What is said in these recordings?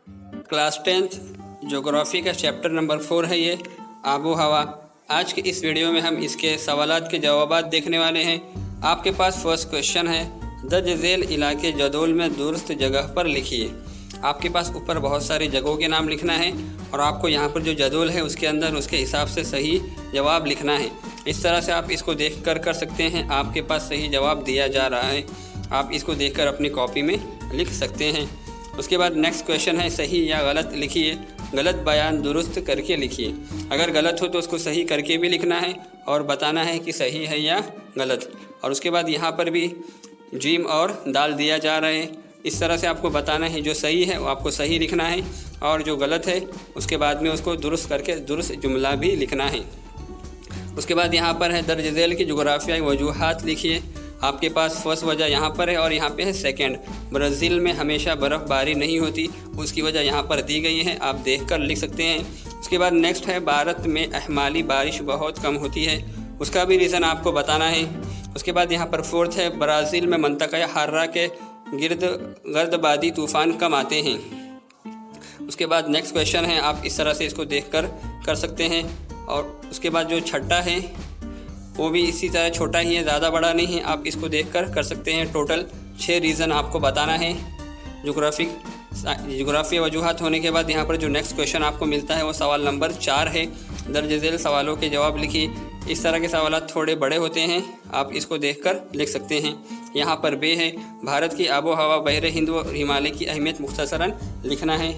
Class 10th geography का chapter number 4 है ये, आबो हवा। आज के इस वीडियो में हम इसके सवालात के जवाबात देखने वाले हैं। आपके पास फर्स्ट क्वेश्चन है, दर्ज झेल इलाके जदोल में दुरुस्त जगह पर लिखिए। आपके पास ऊपर बहुत सारी जगहों के नाम लिखना है और आपको यहाँ पर जो जदोल है उसके अंदर उसके हिसाब से सही जवाब लिखना है। इस तरह से आप इसको देख कर सकते हैं। आपके पास सही जवाब दिया जा रहा है, आप इसको देखकर अपनी कॉपी में लिख सकते हैं। उसके बाद नेक्स्ट क्वेश्चन है, सही या गलत लिखिए। गलत बयान दुरुस्त करके लिखिए। अगर गलत हो तो उसको सही करके भी लिखना है और बताना है कि सही है या गलत। और उसके बाद यहाँ पर भी जीम और दाल दिया जा रहा है। इस तरह से आपको बताना है, जो सही है वो आपको सही लिखना है और जो गलत है उसके बाद में उसको दुरुस्त करके दुरुस्त जुमला भी लिखना है। उसके बाद यहाँ पर है, दर्ज झेल की जुग्राफियाई वजूहात लिखिए। आपके पास फर्स्ट वजह यहाँ पर है और यहाँ पे है सेकंड। ब्राज़ील में हमेशा बर्फ़बारी नहीं होती, उसकी वजह यहाँ पर दी गई है, आप देखकर लिख सकते हैं। उसके बाद नेक्स्ट है, भारत में अहमाली बारिश बहुत कम होती है, उसका भी रीज़न आपको बताना है। उसके बाद यहाँ पर फोर्थ है, ब्राज़ील में मंतक़ा हार्रा के गर्दबादी तूफ़ान कम आते हैं। उसके बाद नेक्स्ट क्वेश्चन है, आप इस तरह से इसको देखकर कर सकते हैं। और उसके बाद जो छठा है वो भी इसी तरह छोटा ही है, ज़्यादा बड़ा नहीं है, आप इसको देखकर कर सकते हैं। टोटल 6 रीज़न आपको बताना है। जोग्राफी वजूहात होने के बाद यहाँ पर जो नेक्स्ट क्वेश्चन आपको मिलता है वो सवाल नंबर 4 है, दर्ज झेल सवालों के जवाब लिखिए। इस तरह के सवाल थोड़े बड़े होते हैं, आप इसको देखकर लिख सकते हैं। यहाँ पर बे है, भारत की आबो हवा बहरे हिंद और हिमालय की अहमियत मुख्तसरन लिखना है।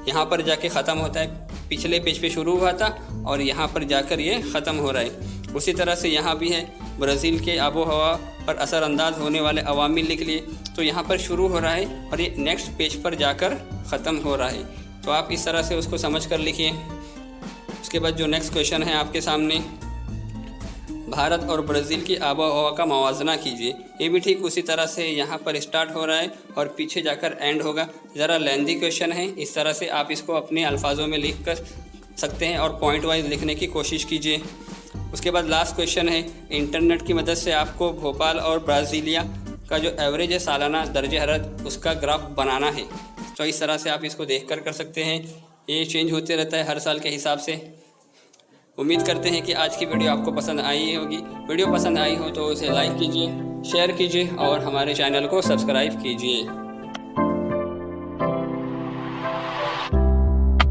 यहाँ पर जाके ख़त्म होता है, पिछले पेज पे शुरू हुआ था और यहाँ पर जाकर ये ख़त्म हो रहा है। उसी तरह से यहाँ भी है, ब्राज़ील के आबो हवा पर असरअंदाज होने वाले अवामिल लिख लिए। तो यहाँ पर शुरू हो रहा है और ये नेक्स्ट पेज पर जाकर ख़त्म हो रहा है, तो आप इस तरह से उसको समझ कर लिखिए। उसके बाद जो नेक्स्ट क्वेश्चन है आपके सामने, भारत और ब्राज़ील की आबो हवा का मवाजना कीजिए। ये भी ठीक उसी तरह से यहाँ पर स्टार्ट हो रहा है और पीछे जाकर एंड होगा। ज़रा लेंदी क्वेश्चन है, इस तरह से आप इसको अपने अल्फाजों में लिख कर सकते हैं और पॉइंट वाइज लिखने की कोशिश कीजिए। उसके बाद लास्ट क्वेश्चन है, इंटरनेट की मदद से आपको भोपाल और ब्राज़ीलिया का जो एवरेज है सालाना दर्जे हरारत उसका ग्राफ बनाना है। तो इस तरह से आप इसको देखकर कर सकते हैं। ये चेंज होते रहता है हर साल के हिसाब से। उम्मीद करते हैं कि आज की वीडियो आपको पसंद आई होगी। वीडियो पसंद आई हो तो उसे लाइक कीजिए, शेयर कीजिए और हमारे चैनल को सब्सक्राइब कीजिए।